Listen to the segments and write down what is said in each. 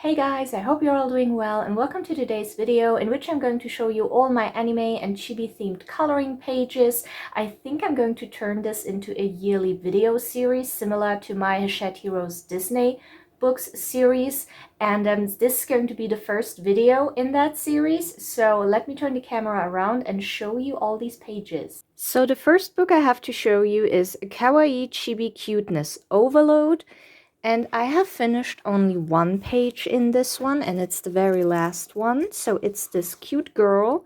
Hey guys, I hope you're all doing well and welcome to today's video in which I'm going to show you all my anime and chibi themed coloring pages. I think I'm going to turn this into a yearly video series similar to my Hachette Heroes Disney books series, and this is going to be the first video in that series, so let me turn the camera around and show you all these pages. So the first book I have to show you is Kawaii Chibi Cuteness Overload. And I have finished only one page in this one, and it's the very last one. So it's this cute girl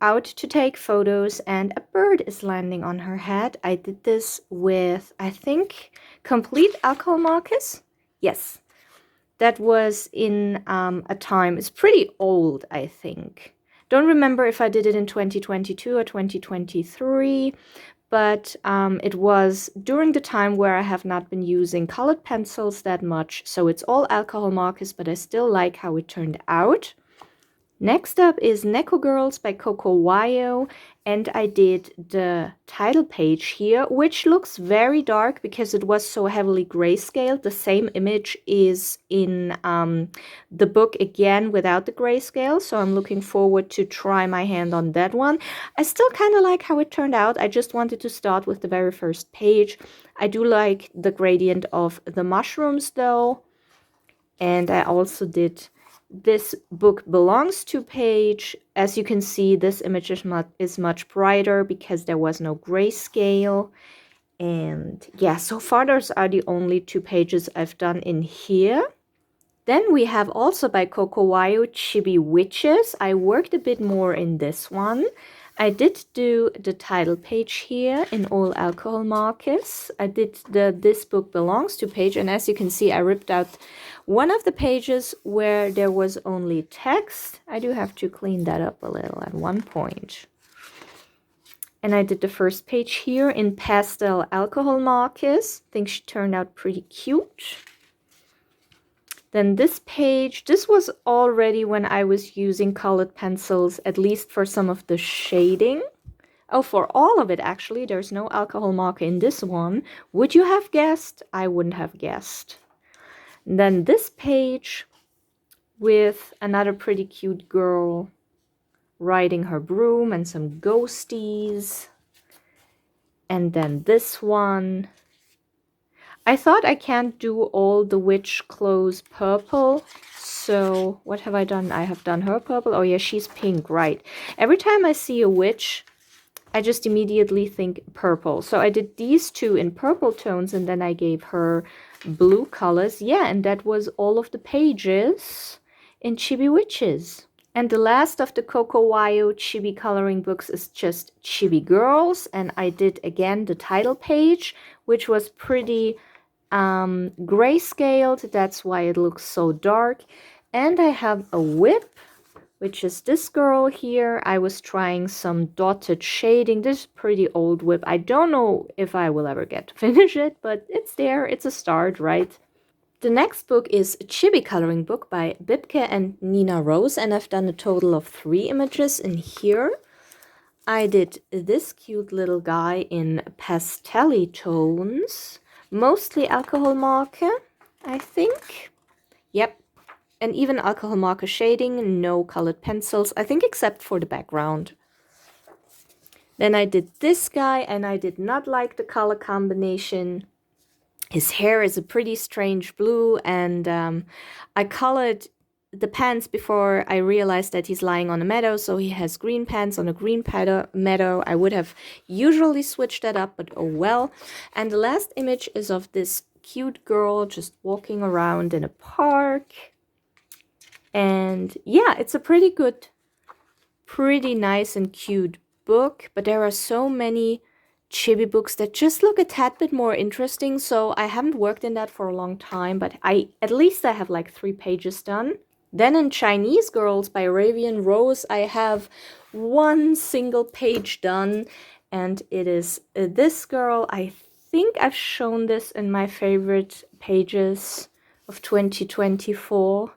out to take photos, and a bird is landing on her head. I did this with, I think, complete alcohol markers. Yes, that was in a time, it's pretty old, I think. Don't remember if I did it in 2022 or 2023. But it was during the time where I have not been using colored pencils that much, so it's all alcohol markers, but I still like how it turned out. Next up is Neko Girls by Coco Wayo, and I did the title page here, which looks very dark because it was so heavily grayscaled. The same image is in the book again without the grayscale, so I'm looking forward to try my hand on that one. I still kind of like how it turned out. I just wanted to start with the very first page. I do like the gradient of the mushrooms though, and I also did This Book Belongs to page. As you can see, this image is much brighter because there was no grayscale. And yeah, so far those are the only two pages I've done in here. Then we have also by Coco Wayo Chibi Witches. I worked a bit more in this one. I did do the title page here in all alcohol markers. I did the This Book Belongs to page, and as you can see, I ripped out one of the pages where there was only text. I do have to clean that up a little at one point. And I did the first page here in pastel alcohol markers. I think she turned out pretty cute. Then this page, this was already when I was using colored pencils, at least for some of the shading. Oh, for all of it, actually, there's no alcohol marker in this one. Would you have guessed? I wouldn't have guessed. And then this page with another pretty cute girl riding her broom and some ghosties. And then this one. I thought I can't do all the witch clothes purple, so what have I done? I have done her purple. Oh yeah, she's pink, right. Every time I see a witch, I just immediately think purple. So I did these two in purple tones, and then I gave her blue colors. Yeah, and that was all of the pages in Chibi Witches. And the last of the Coco Wayo Chibi coloring books is just Chibi Girls, and I did again the title page, which was pretty grayscaled. That's why it looks so dark. And I have a whip, which is this girl here. I was trying some dotted shading. This is a pretty old whip. I don't know if I will ever get to finish it, but it's there. It's a start, right? The next book is a Chibi coloring book by Bibke and Nina Rose, and I've done a total of 3 images in here. I did this cute little guy in pastel tones, mostly alcohol marker, I think. Yep, and even alcohol marker shading, no colored pencils, I think, except for the background. Then I did this guy, and I did not like the color combination. His hair is a pretty strange blue, and I colored the pants before I realized that he's lying on a meadow, so he has green pants on a green meadow. I would have usually switched that up, but oh well. And the last image is of this cute girl just walking around in a park. And yeah, it's a pretty good, pretty nice and cute book, but there are so many chibi books that just look a tad bit more interesting, so I haven't worked in that for a long time, but at least I have like 3 pages done. Then in Chinese Girls by Arabian Rose, I have 1 single page done, and it is this girl. I think I've shown this in my favorite pages of 2024,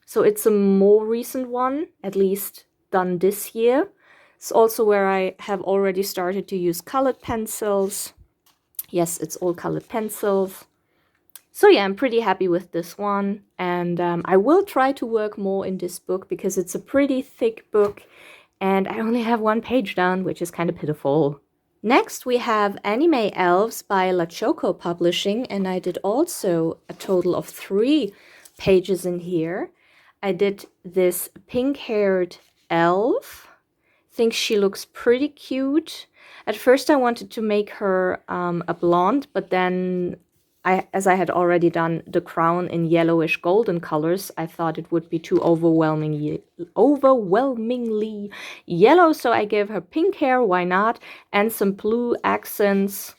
so it's a more recent one, at least done this year. It's also where I have already started to use colored pencils. Yes, it's all colored pencils. So yeah, I'm pretty happy with this one, and I will try to work more in this book because it's a pretty thick book, and I only have one page done, which is kind of pitiful. Next, we have Anime Elves by La Choco Publishing, and I did also a total of 3 pages in here. I did this pink-haired elf. Think she looks pretty cute. At first I wanted to make her a blonde, but then as I had already done the crown in yellowish golden colors, I thought it would be too overwhelmingly yellow, so I gave her pink hair, why not, and some blue accents,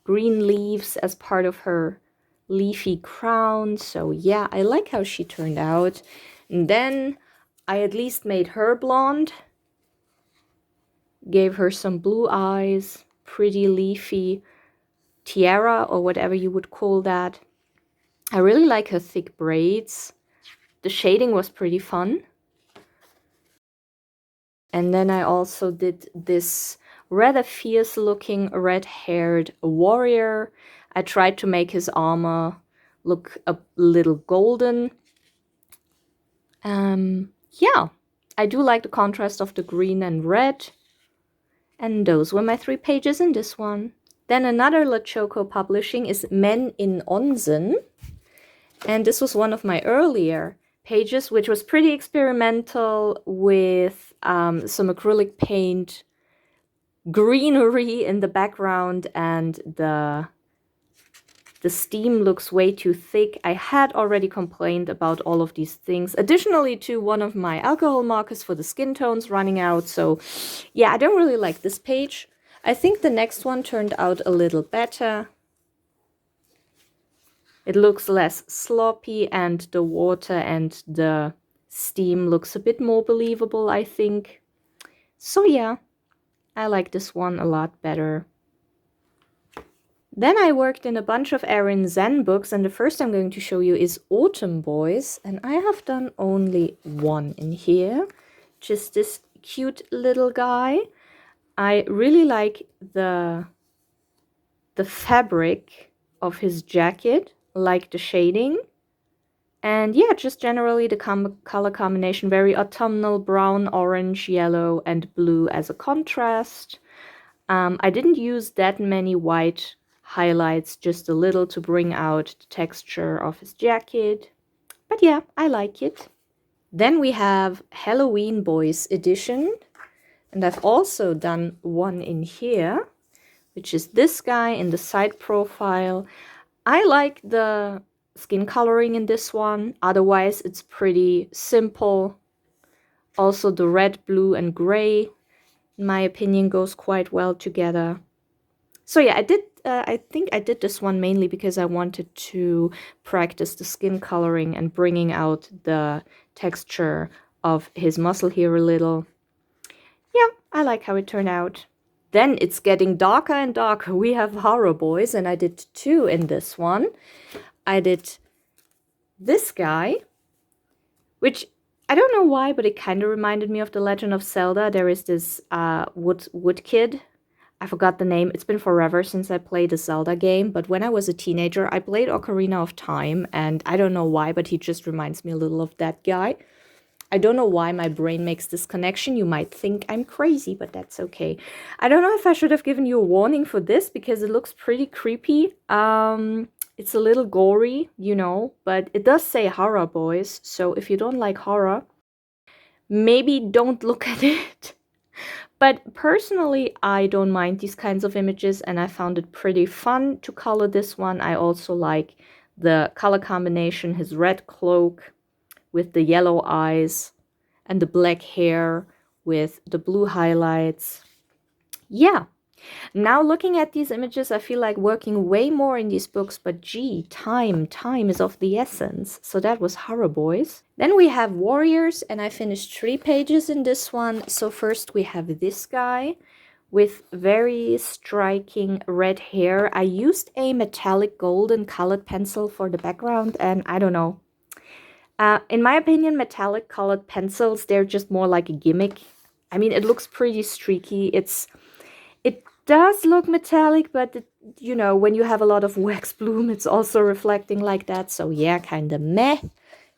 green leaves as part of her leafy crown. So yeah, I like how she turned out. And then I at least made her blonde. Gave her some blue eyes, pretty leafy tiara or whatever you would call that. I really like her thick braids. The shading was pretty fun. And then I also did this rather fierce looking red-haired warrior. I tried to make his armor look a little golden. Yeah, I do like the contrast of the green and red. And those were my 3 pages in this one. Then another La Choco Publishing is Men in Onsen. And this was one of my earlier pages, which was pretty experimental with some acrylic paint, greenery in the background, and the steam looks way too thick. I had already complained about all of these things. Additionally to one of my alcohol markers for the skin tones running out. So yeah, I don't really like this page. I think the next one turned out a little better. It looks less sloppy and the water and the steam looks a bit more believable, I think. So yeah, I like this one a lot better. Then I worked in a bunch of Erin Zen books, and the first I'm going to show you is Autumn Boys, and I have done only one in here. Just this cute little guy. I really like the fabric of his jacket, like the shading. And yeah, just generally the color combination, very autumnal, brown, orange, yellow, and blue as a contrast. I didn't use that many white highlights, just a little to bring out the texture of his jacket. But yeah, I like it. Then we have Halloween Boys edition. And I've also done one in here, which is this guy in the side profile. I like the skin coloring in this one. Otherwise, it's pretty simple. Also, the red, blue, and gray, in my opinion, goes quite well together. So yeah, I think I did this one mainly because I wanted to practice the skin coloring and bringing out the texture of his muscle here a little. Yeah, I like how it turned out. Then it's getting darker and darker. We have Horror Boys, and I did 2 in this one. I did this guy, which I don't know why, but it kind of reminded me of The Legend of Zelda. There is this wood kid. I forgot the name. It's been forever since I played a Zelda game, but when I was a teenager, I played Ocarina of Time, and I don't know why, but he just reminds me a little of that guy. I don't know why my brain makes this connection. You might think I'm crazy, but that's okay. I don't know if I should have given you a warning for this because it looks pretty creepy. It's a little gory, you know, but it does say Horror Boys, so if you don't like horror, maybe don't look at it. But personally, I don't mind these kinds of images, and I found it pretty fun to color this one. I also like the color combination, his red cloak with the yellow eyes and the black hair with the blue highlights. Yeah. Now looking at these images, I feel like working way more in these books, but gee, time is of the essence. So that was Horror Boys. Then we have Warriors, and I finished 3 pages in this one. So first we have this guy with very striking red hair. I used a metallic golden colored pencil for the background, and I don't know. In my opinion, metallic colored pencils, they're just more like a gimmick. I mean, it looks pretty streaky. does look metallic, but you know, when you have a lot of wax bloom, it's also reflecting like that. So yeah, kind of meh,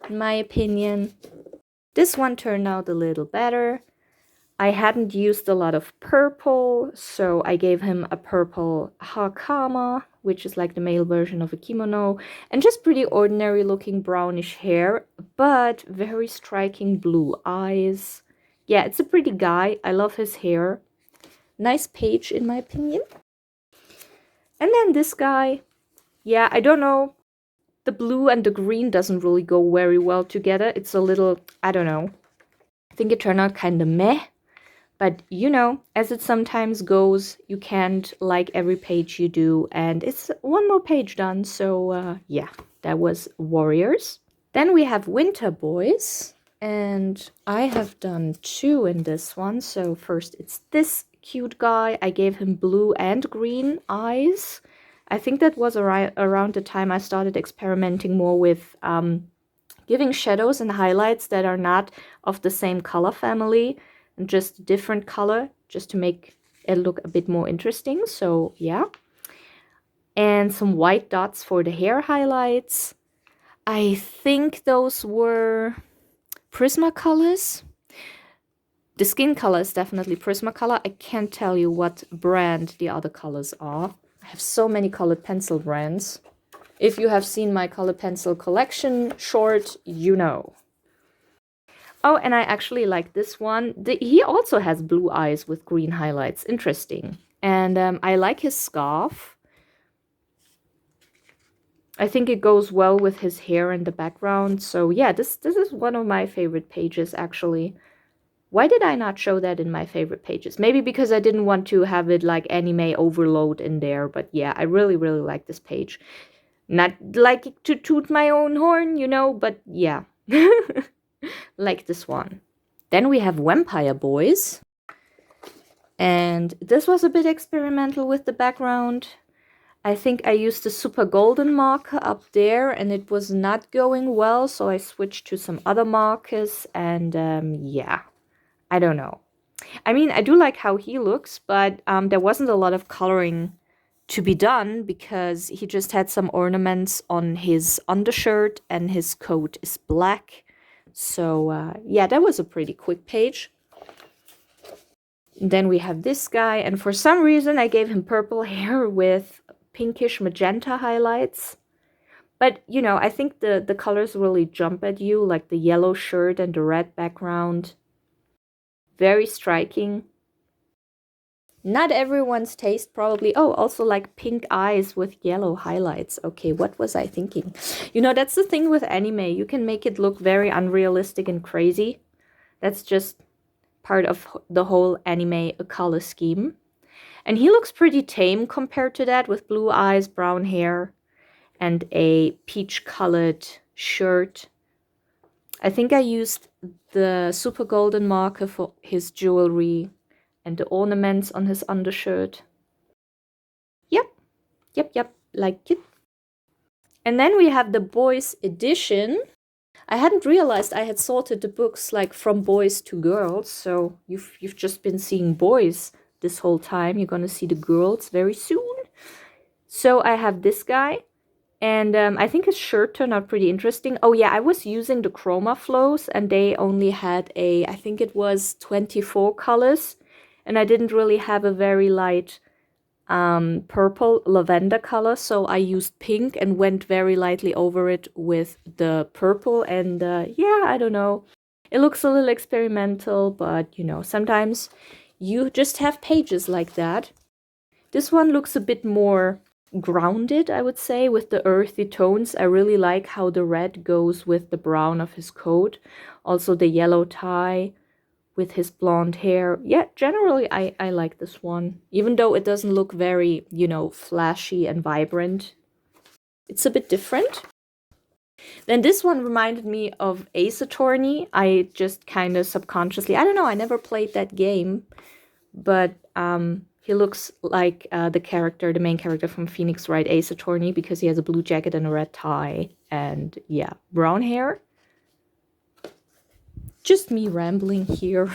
in my opinion. This one turned out a little better. I hadn't used a lot of purple, so I gave him a purple hakama, which is like the male version of a kimono, and just pretty ordinary looking brownish hair, but very striking blue eyes. Yeah, it's a pretty guy. I love his hair. Nice page, in my opinion. And then this guy. Yeah, I don't know. The blue and the green doesn't really go very well together. It's a little, I don't know. I think it turned out kind of meh. But, you know, as it sometimes goes, you can't like every page you do. And it's one more page done. So, yeah, that was Warriors. Then we have Winter Boys. And I have done 2 in this one. So first it's this cute guy. I gave him blue and green eyes. I think that was around the time I started experimenting more with giving shadows and highlights that are not of the same color family and just different color, just to make it look a bit more interesting. So yeah. And some white dots for the hair highlights. I think those were Prismacolors. The skin color is definitely Prismacolor. I can't tell you what brand the other colors are. I have so many colored pencil brands. If you have seen my colored pencil collection short, you know. Oh, and I actually like this one. He also has blue eyes with green highlights. Interesting. And I like his scarf. I think it goes well with his hair in the background. So yeah, this is one of my favorite pages, actually. Why did I not show that in my favorite pages? Maybe because I didn't want to have it like anime overload in there. But yeah, I really, really like this page. Not like to toot my own horn, you know, but yeah. Like this one. Then we have Vampire Boys. And this was a bit experimental with the background. I think I used the super golden marker up there and it was not going well. So I switched to some other markers and yeah, I don't know. I mean, I do like how he looks, but there wasn't a lot of coloring to be done because he just had some ornaments on his undershirt and his coat is black. So yeah, that was a pretty quick page. And then we have this guy, and for some reason I gave him purple hair with pinkish magenta highlights. But, you know, I think the colors really jump at you, like the yellow shirt and the red background. Very striking. Not everyone's taste, probably. Oh, also like pink eyes with yellow highlights. Okay, what was I thinking? You know, that's the thing with anime. You can make it look very unrealistic and crazy. That's just part of the whole anime color scheme. And he looks pretty tame compared to that, with blue eyes, brown hair, and a peach-colored shirt. I think I used the super golden marker for his jewelry and the ornaments on his undershirt. Yep, like it. And then we have the boys edition. I hadn't realized I had sorted the books like from boys to girls, so you've just been seeing boys this whole time. You're gonna see the girls very soon. So I have this guy, and I think his shirt turned out pretty interesting. Oh yeah, I was using the Chroma Flows, and they only had I think it was 24 colors, and I didn't really have a very light purple lavender color, so I used pink and went very lightly over it with the purple. And yeah, I don't know, it looks a little experimental, but you know, sometimes you just have pages like that. This one looks a bit more grounded, I would say, with the earthy tones. I really like how the red goes with the brown of his coat, also the yellow tie with his blonde hair. Yeah, generally I like this one, even though it doesn't look very, you know, flashy and vibrant. It's a bit different. Then this one reminded me of Ace Attorney. I just kind of subconsciously, I don't know, I never played that game, but he looks like the main character from Phoenix Wright Ace Attorney, because he has a blue jacket and a red tie and yeah, brown hair. Just me rambling here.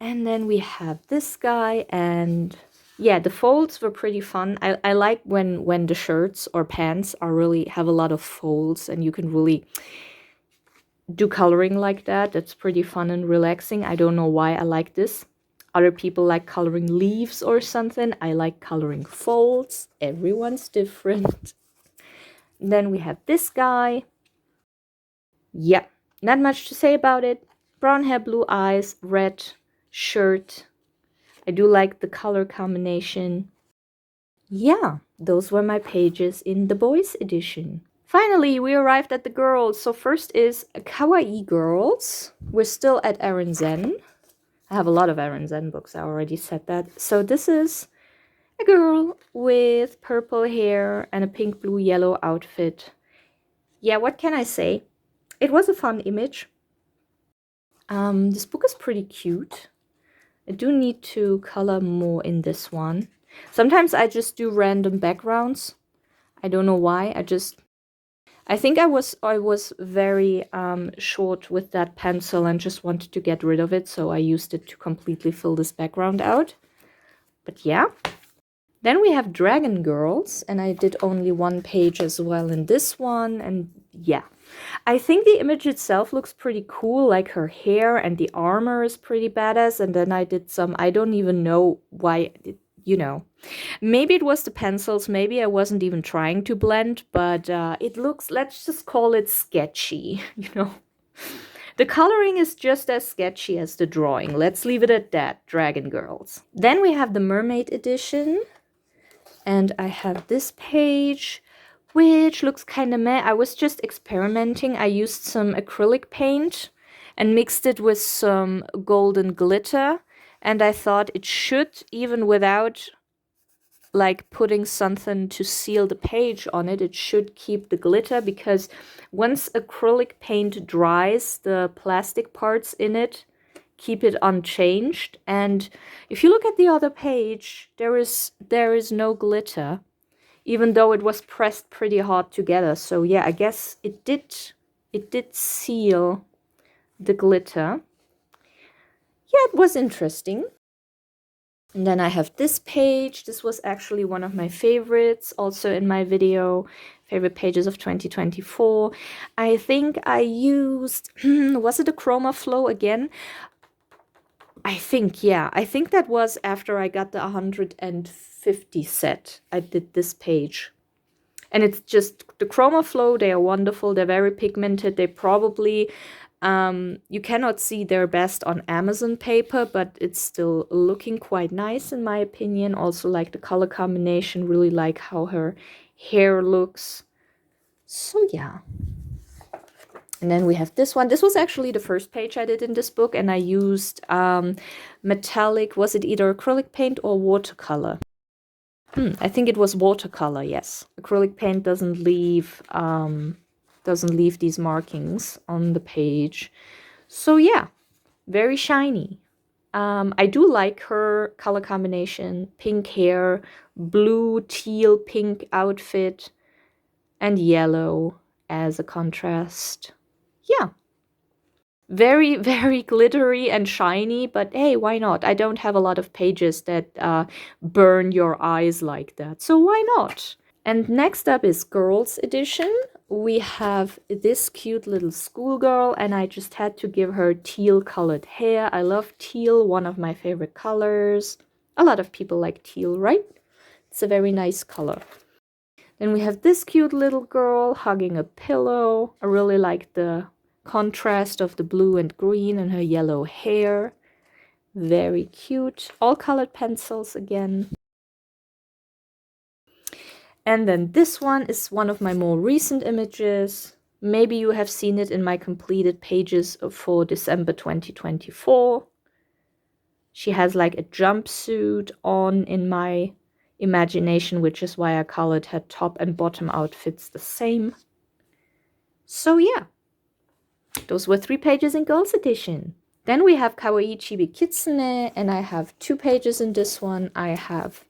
And then we have this guy, and Yeah, the folds were pretty fun. I like when the shirts or pants are really have a lot of folds and you can really do coloring like that. That's pretty fun and relaxing. I don't know why I like this. Other people like coloring leaves or something. I like coloring folds. Everyone's different. Then we have this guy. Yeah, not much to say about it. Brown hair, blue eyes, red shirt. I do like the color combination. Yeah, those were my pages in the boys edition. Finally, we arrived at the girls. So first is Kawaii Girls. We're still at Aaron Zen. I have a lot of Aaron Zen books, I already said that. So this is a girl with purple hair and a pink, blue, yellow outfit. Yeah, what can I say? It was a fun image. This book is pretty cute. I do need to color more in this one. Sometimes I just do random backgrounds. I don't know why. I think I was very short with that pencil and just wanted to get rid of it, so I used it to completely fill this background out. But yeah. Then we have Dragon Girls, and I did only one page as well in this one, and yeah. I think the image itself looks pretty cool, like her hair and the armor is pretty badass, and then I did some, I don't even know why, maybe it was the pencils, maybe I wasn't even trying to blend, but it looks, let's just call it sketchy, The coloring is just as sketchy as the drawing. Let's leave it at that, Dragon Girls. Then we have the Mermaid edition. And I have this page, which looks kind of meh. I was just experimenting. I used some acrylic paint and mixed it with some golden glitter. And I thought it should, even without like putting something to seal the page on it, it should keep the glitter, because once acrylic paint dries, the plastic parts in it keep it unchanged. And if you look at the other page, there is no glitter, even though it was pressed pretty hard together. So yeah, I guess it did seal the glitter. Yeah, it was interesting. And then I have this page. This was actually one of my favorites, also in my video, favorite pages of 2024. I think I used, was it a Chroma Flow again? I think, yeah. I think that was after I got the 150 set. I did this page. And it's just the Chroma Flow. They are wonderful. They're very pigmented. They probably, you cannot see their best on Amazon paper, but it's still looking quite nice in my opinion. Also like the color combination, really like how her hair looks. So yeah. And then we have this one. This was actually the first page I did in this book, and I used metallic, was it either acrylic paint or watercolor? I think it was watercolor, yes. Acrylic paint doesn't leave these markings on the page. So yeah, very shiny. I do like her color combination, pink hair, blue, teal, pink outfit, and yellow as a contrast. Yeah. Very, very glittery and shiny, but hey, why not? I don't have a lot of pages that burn your eyes like that, so why not? And next up is Girls Edition. We have this cute little schoolgirl, and I just had to give her teal colored hair. I love teal, one of my favorite colors. A lot of people like teal, right? It's a very nice color. Then we have this cute little girl hugging a pillow. I really like the contrast of the blue and green and her yellow hair. Very cute. All colored pencils again. And then this one is one of my more recent images. Maybe you have seen it in my completed pages for December 2024. She has like a jumpsuit on in my imagination, which is why I colored her top and bottom outfits the same. So yeah, those were 3 pages in Girls Edition. Then we have Kawaii Chibi Kitsune, and I have 2 pages in this one. I have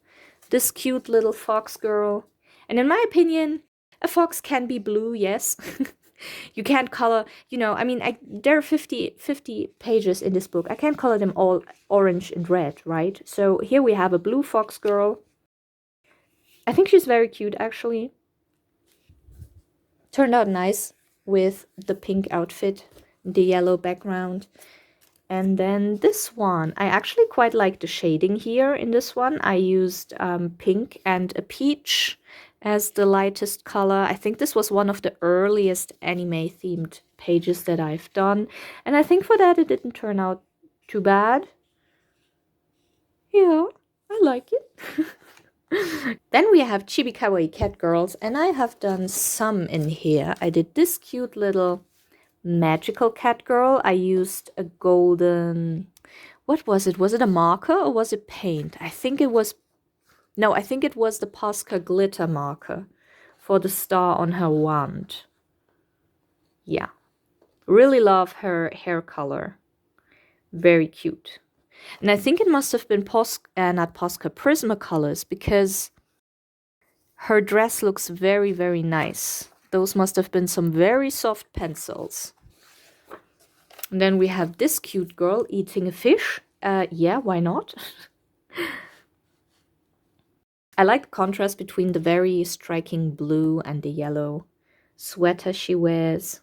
this cute little fox girl. And in my opinion, a fox can be blue, yes. You can't color, you know, I mean, there are 50 pages in this book. I can't color them all orange and red, right? So here we have a blue fox girl. I think she's very cute, actually. Turned out nice with the pink outfit, the yellow background. And then this one, I actually quite like the shading here in this one. I used pink and a peach as the lightest color. I think this was one of the earliest anime themed pages that I've done. And I think for that it didn't turn out too bad. Yeah, I like it. Then we have Chibi Kawaii Cat Girls, and I have done some in here. I did this cute little magical cat girl. I used a golden, what was it? Was it a marker or was it paint? I think it was, no, I think it was the Posca glitter marker for the star on her wand. Yeah, really love her hair color. Very cute. And I think it must have been not Posca, Prismacolors, because her dress looks very, very nice. Those must have been some very soft pencils. And then we have this cute girl eating a fish. Yeah, why not? I like the contrast between the very striking blue and the yellow sweater she wears.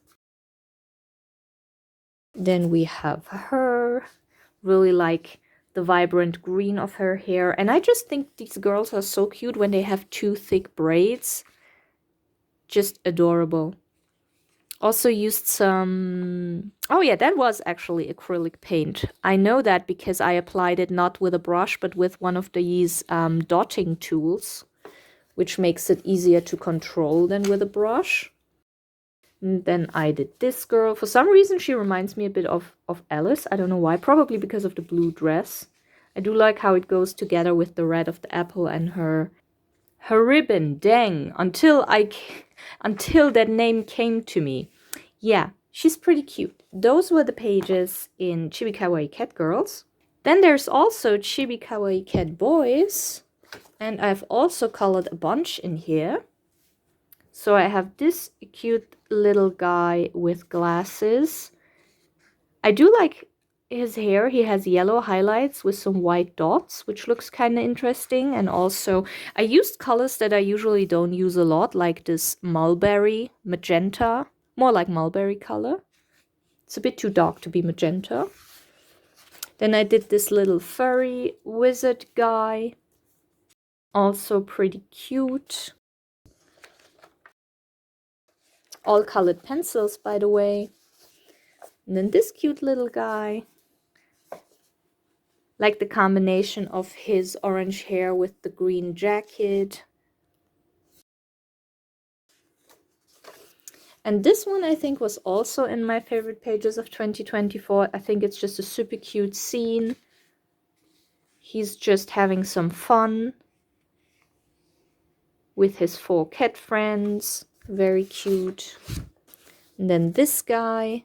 Then we have her. Really like the vibrant green of her hair. And I just think these girls are so cute when they have two thick braids. Just adorable. Also used some... Oh yeah, that was actually acrylic paint. I know that because I applied it not with a brush, but with one of these dotting tools, which makes it easier to control than with a brush. And then I did this girl. For some reason, she reminds me a bit of Alice. I don't know why. Probably because of the blue dress. I do like how it goes together with the red of the apple and her ribbon. Dang. Until that name came to me. Yeah, she's pretty cute. Those were the pages in Chibi Kawaii Cat Girls. Then there's also Chibi Kawaii Cat Boys. And I've also colored a bunch in here. So I have this cute little guy with glasses. I do like his hair. He has yellow highlights with some white dots, which looks kind of interesting. And also, I used colors that I usually don't use a lot, like this mulberry magenta. More like mulberry color. It's a bit too dark to be magenta. Then I did this little furry wizard guy. Also pretty cute. All colored pencils, by the way. And then this cute little guy. Like the combination of his orange hair with the green jacket. And this one I think was also in my favorite pages of 2024. I think it's just a super cute scene. He's just having some fun with his 4 cat friends. Very cute. And then this guy.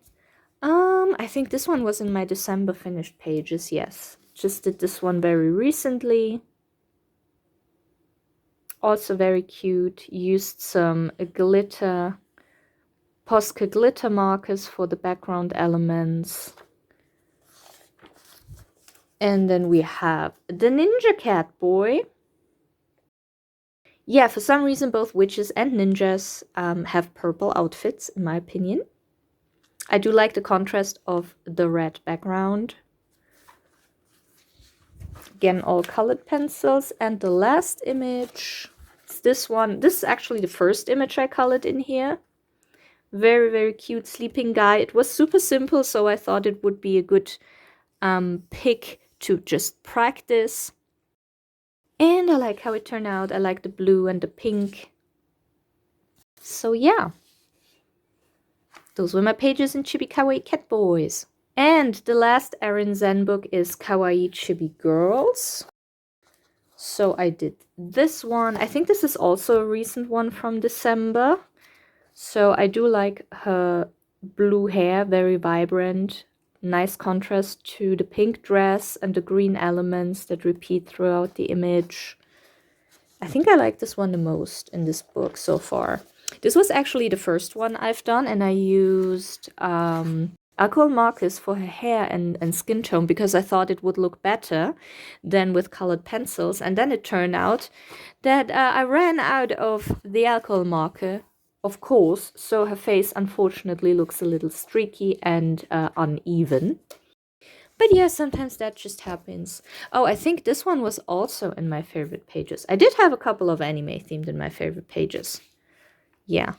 I think this one was in my December finished pages, yes. Just did this one very recently. Also very cute. Used some glitter, Posca glitter markers for the background elements. And then we have the Ninja Cat Boy. Yeah, for some reason both witches and ninjas have purple outfits, in my opinion. I do like the contrast of the red background. Again, all colored pencils. And the last image, it's this one. This is actually the first image I colored in here. Very, very cute sleeping guy. It was super simple, so I thought it would be a good pick to just practice. And I like how it turned out. I like the blue and the pink. So yeah. Those were my pages in Chibi Kawaii Cat Boys. And the last Erin Zen book is Kawaii Chibi Girls. So I did this one. I think this is also a recent one from December. So I do like her blue hair, very vibrant. Nice contrast to the pink dress and the green elements that repeat throughout the image. I think I like this one the most in this book so far. This was actually the first one I've done, and I used alcohol markers for her hair and skin tone because I thought it would look better than with colored pencils. And then it turned out that I ran out of the alcohol marker, of course, so her face unfortunately looks a little streaky and uneven. But yeah, sometimes that just happens. Oh, I think this one was also in my favorite pages. I did have a couple of anime themed in my favorite pages. Yeah.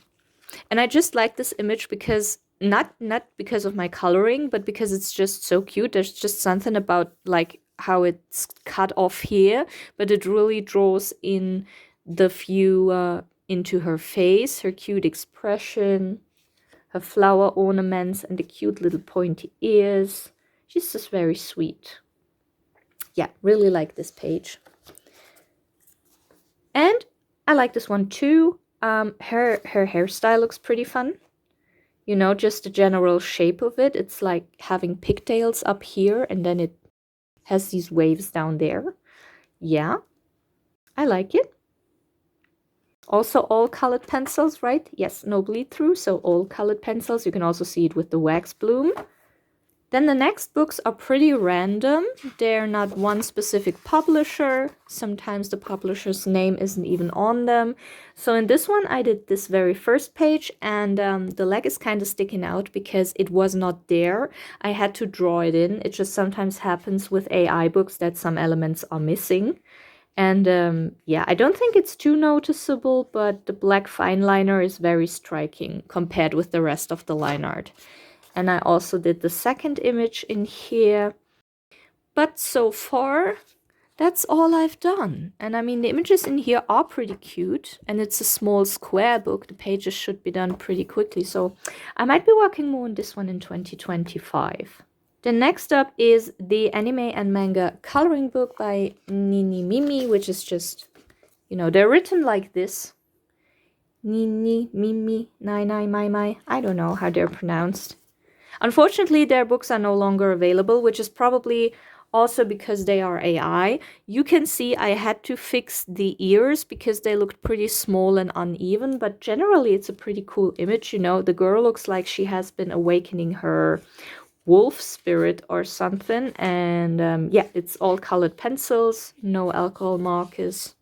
And I just like this image because not because of my coloring, but because it's just so cute. There's just something about like how it's cut off here, but it really draws in the view into her face, her cute expression, her flower ornaments, and the cute little pointy ears. She's just very sweet. Yeah, really like this page. And I like this one too. Her hairstyle looks pretty fun. You know, just the general shape of it. It's like having pigtails up here and then it has these waves down there. Yeah, I like it. Also all colored pencils, right? Yes, no bleed through, so all colored pencils. You can also see it with the wax bloom. Then the next books are pretty random. They're not one specific publisher. Sometimes the publisher's name isn't even on them. So in this one, I did this very first page, and the leg is kind of sticking out because it was not there. I had to draw it in. It just sometimes happens with AI books that some elements are missing. And yeah, I don't think it's too noticeable, but the black fine liner is very striking compared with the rest of the line art. And I also did the second image in here. But so far, that's all I've done. And I mean, the images in here are pretty cute. And it's a small square book. The pages should be done pretty quickly. So I might be working more on this one in 2025. Then next up is the anime and manga coloring book by Nini Mimi, which is just, you know, they're written like this. Nini, Mimi, Nai Nai, Mai Mai. I don't know how they're pronounced. Unfortunately, their books are no longer available, which is probably also because they are AI. You can see I had to fix the ears because they looked pretty small and uneven, but generally it's a pretty cool image. You know, the girl looks like she has been awakening her wolf spirit or something. And yeah, it's all colored pencils, no alcohol markers.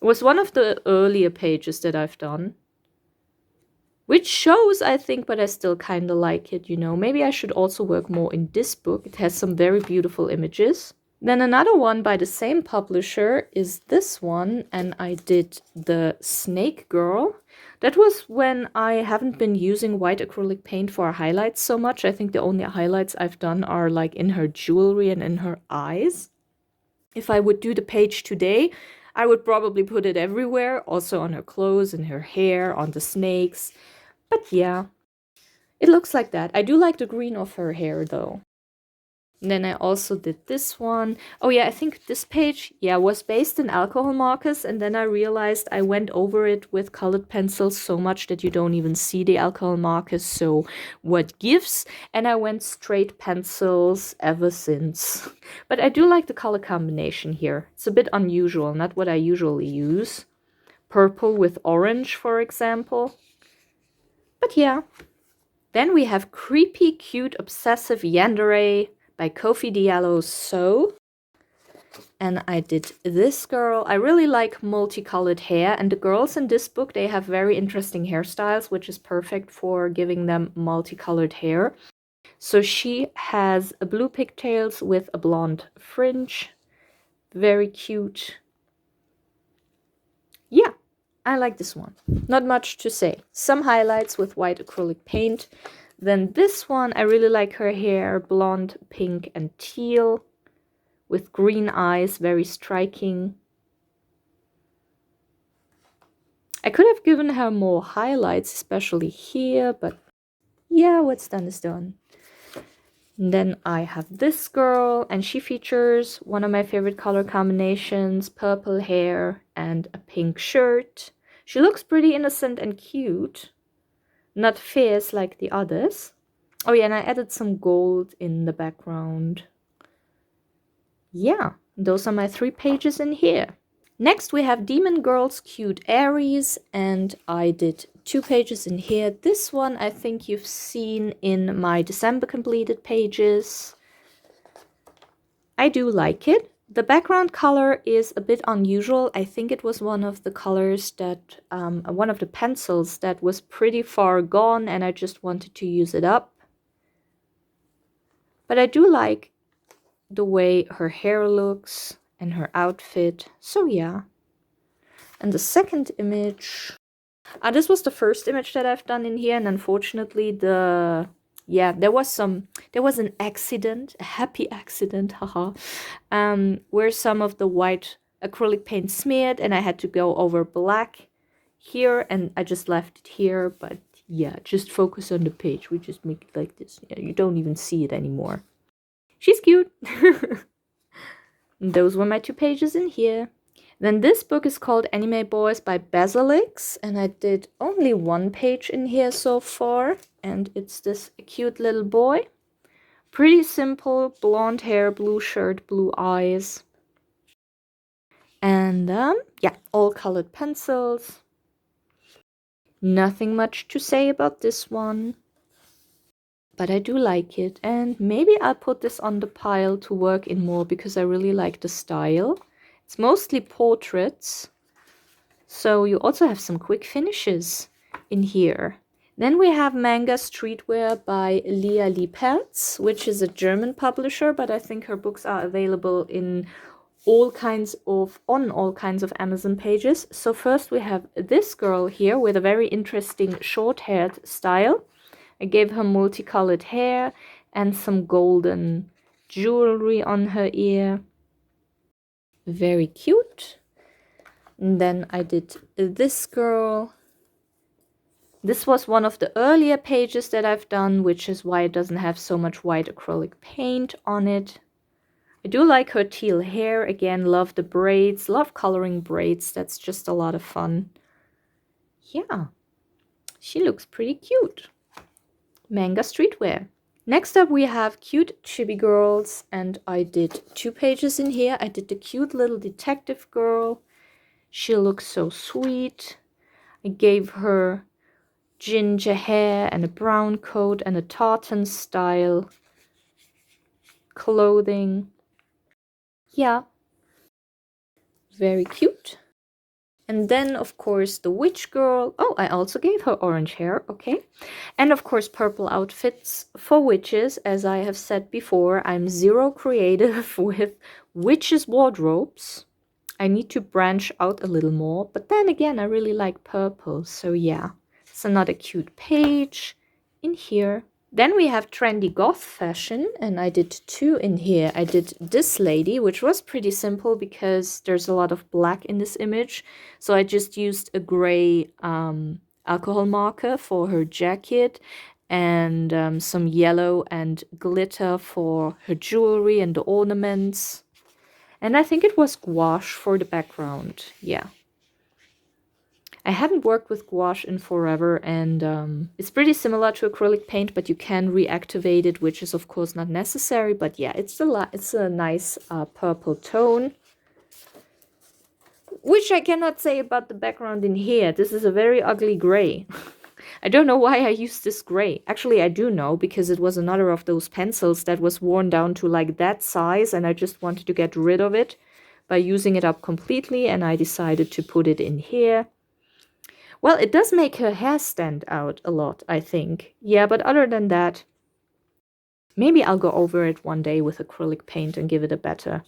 It was one of the earlier pages that I've done. Which shows, I think, but I still kind of like it, you know. Maybe I should also work more in this book. It has some very beautiful images. Then another one by the same publisher is this one, and I did the Snake Girl. That was when I haven't been using white acrylic paint for highlights so much. I think the only highlights I've done are like in her jewelry and in her eyes. If I would do the page today, I would probably put it everywhere, also on her clothes and her hair, on the snakes. But yeah, it looks like that. I do like the green of her hair though. And then I also did this one. Oh yeah, I think this page, yeah, was based in alcohol markers. And then I realized I went over it with colored pencils so much that you don't even see the alcohol markers. So what gives? And I went straight pencils ever since. But I do like the color combination here. It's a bit unusual, not what I usually use. Purple with orange, for example. But yeah. Then we have Creepy Cute Obsessive Yandere by Kofi Diallo So. And I did this girl. I really like multicolored hair. And the girls in this book, they have very interesting hairstyles, which is perfect for giving them multicolored hair. So she has a blue pigtails with a blonde fringe. Very cute. Yeah. I like this one. Not much to say. Some highlights with white acrylic paint. Then this one, I really like her hair. Blonde, pink, and teal. With green eyes. Very striking. I could have given her more highlights, especially here. But yeah, what's done is done. And then I have this girl. And she features one of my favorite color combinations. Purple hair and a pink shirt. She looks pretty innocent and cute. Not fierce like the others. Oh yeah, and I added some gold in the background. Yeah, those are my 3 pages in here. Next we have Demon Girls Cute Aries, and I did 2 pages in here. This one I think you've seen in my December completed pages. I do like it. The background color is a bit unusual. I think it was one of the colors that, one of the pencils that was pretty far gone and I just wanted to use it up. But I do like the way her hair looks and her outfit. So yeah. And the second image, this was the first image that I've done in here, and unfortunately there was an accident, a happy accident, haha, where some of the white acrylic paint smeared and I had to go over black here, and I just left it here. But yeah, just focus on the page. We just make it like this. Yeah, you don't even see it anymore. She's cute. Those were my 2 pages in here. Then this book is called Anime Boys by Basilix, and I did only 1 page in here so far, and it's this cute little boy. Pretty simple, blonde hair, blue shirt, blue eyes. And yeah, all colored pencils. Nothing much to say about this one, but I do like it, and maybe I'll put this on the pile to work in more because I really like the style. It's mostly portraits, so you also have some quick finishes in here. Then we have Manga Streetwear by Lia Liepeltz, which is a German publisher, but I think her books are available in on all kinds of Amazon pages. So first we have this girl here with a very interesting short-haired style. I gave her multicolored hair and some golden jewelry on her ear. Very cute. And then I did this girl. This was one of the earlier pages that I've done, which is why it doesn't have so much white acrylic paint on it. I do like her teal hair. Again, love the braids, love coloring braids. That's just a lot of fun. Yeah, she looks pretty cute. Manga Streetwear. Next up we have Cute Chibi Girls, and I did 2 pages in here. I did the cute little detective girl. She looks so sweet. I gave her ginger hair and a brown coat and a tartan style clothing. Yeah, very cute. And then, of course, the witch girl. Oh, I also gave her orange hair, okay. And, of course, purple outfits for witches. As I have said before, I'm zero creative with witches' wardrobes. I need to branch out a little more. But then again, I really like purple. So, yeah, it's another cute page in here. Then we have trendy goth fashion, and I did 2 in here. I did this lady, which was pretty simple because there's a lot of black in this image. So I just used a gray alcohol marker for her jacket and some yellow and glitter for her jewelry and the ornaments. And I think it was gouache for the background, yeah. I hadn't worked with gouache in forever, and it's pretty similar to acrylic paint, but you can reactivate it, which is of course not necessary. But yeah, it's a nice purple tone, which I cannot say about the background in here. This is a very ugly gray. I don't know why I used this gray. Actually, I do know, because it was another of those pencils that was worn down to like that size, and I just wanted to get rid of it by using it up completely, and I decided to put it in here. Well, it does make her hair stand out a lot, I think. Yeah, but other than that, maybe I'll go over it one day with acrylic paint and give it a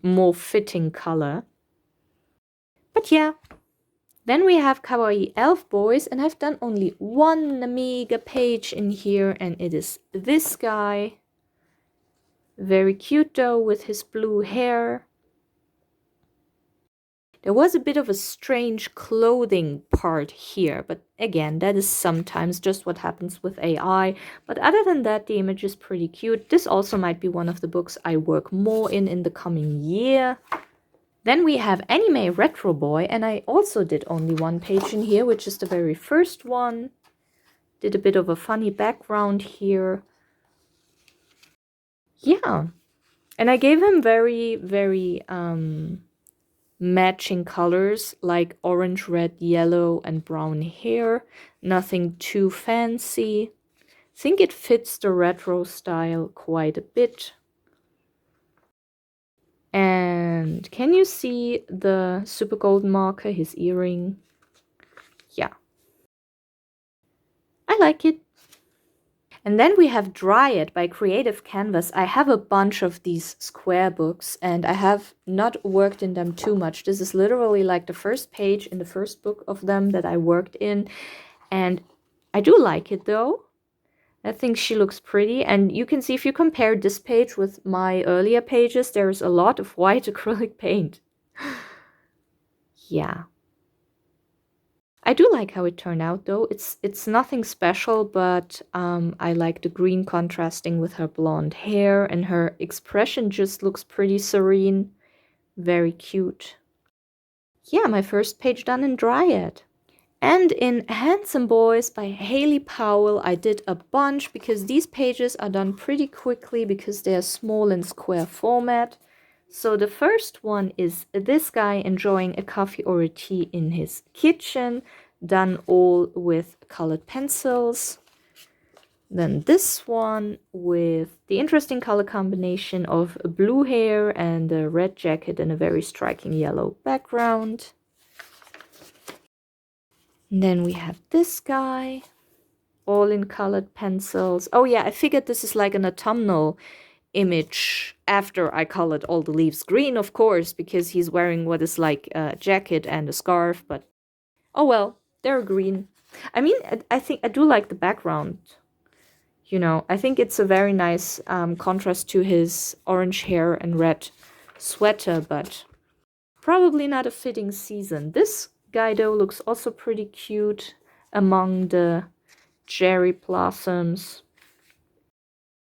more fitting color. But yeah. Then we have Kawaii Elf Boys, and I've done only 1 Amiga page in here, and it is this guy. Very cute though, with his blue hair. There was a bit of a strange clothing part here, but again, that is sometimes just what happens with AI. But other than that, the image is pretty cute. This also might be one of the books I work more in the coming year. Then we have Anime Retro Boy, and I also did only 1 page in here, which is the very first one. Did a bit of a funny background here. Yeah. And I gave him very, very matching colors like orange, red, yellow, and brown hair. Nothing too fancy. Think it fits the retro style quite a bit. And can you see the super golden marker, his earring? Yeah. I like it. And then we have Dry It by Creative Canvas. I have a bunch of these square books and I have not worked in them too much. This is literally like the first page in the first book of them that I worked in. And I do like it though. I think she looks pretty. And you can see if you compare this page with my earlier pages, there's a lot of white acrylic paint. Yeah. I do like how it turned out though. It's nothing special, but I like the green contrasting with her blonde hair, and her expression just looks pretty serene. Very cute. Yeah, my first page done in Dryad. And in Handsome Boys by Haley Powell, I did a bunch because these pages are done pretty quickly because they are small and square format. So the first one is this guy enjoying a coffee or a tea in his kitchen, done all with colored pencils. Then this one with the interesting color combination of blue hair and a red jacket and a very striking yellow background. And then we have this guy, all in colored pencils. Oh yeah, I figured this is like an autumnal image after I colored all the leaves green, of course, because he's wearing what is like a jacket and a scarf, but oh well, they're green. I mean, I think I do like the background. You know, I think it's a very nice contrast to his orange hair and red sweater, but probably not a fitting season. This guy though looks also pretty cute among the cherry blossoms.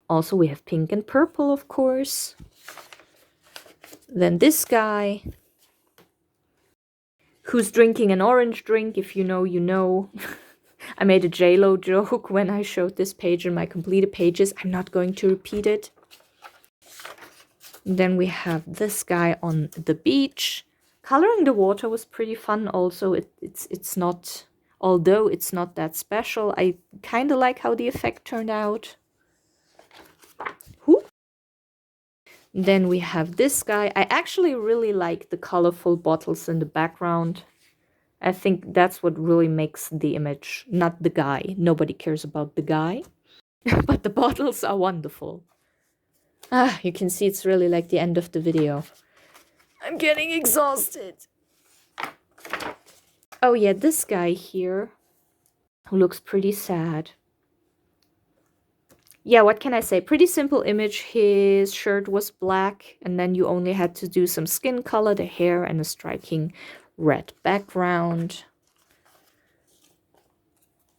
Also, we have pink and purple, of course. Then this guy, who's drinking an orange drink. If you know, you know. I made a J-Lo joke when I showed this page in my completed pages. I'm not going to repeat it. Then we have this guy on the beach. Coloring the water was pretty fun also. It's not, although it's not that special, I kind of like how the effect turned out. Then we have this guy. I actually really like the colorful bottles in the background. I think that's what really makes the image, not the guy. Nobody cares about the guy. But the bottles are wonderful. Ah, you can see it's really like the end of the video. I'm getting exhausted. Oh yeah, this guy here, who looks pretty sad. Yeah, what can I say? Pretty simple image. His shirt was black, and then you only had to do some skin color, the hair, and a striking red background.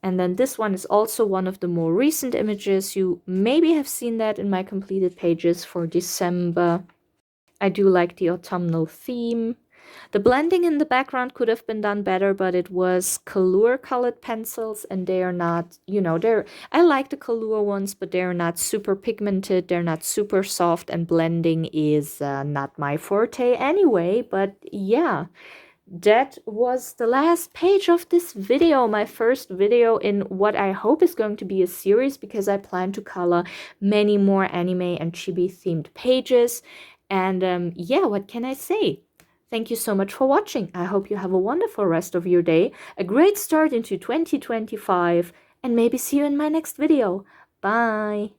And then this one is also one of the more recent images. You maybe have seen that in my completed pages for December. I do like the autumnal theme. The blending in the background could have been done better, but it was Color colored pencils, and they are not, you know, I like the Color ones, but they're not super pigmented, they're not super soft, and blending is not my forte anyway. But yeah, that was the last page of this video, my first video in what I hope is going to be a series, because I plan to color many more anime and chibi themed pages. And yeah, what can I say? Thank you so much for watching. I hope you have a wonderful rest of your day, a great start into 2025, and maybe see you in my next video. Bye!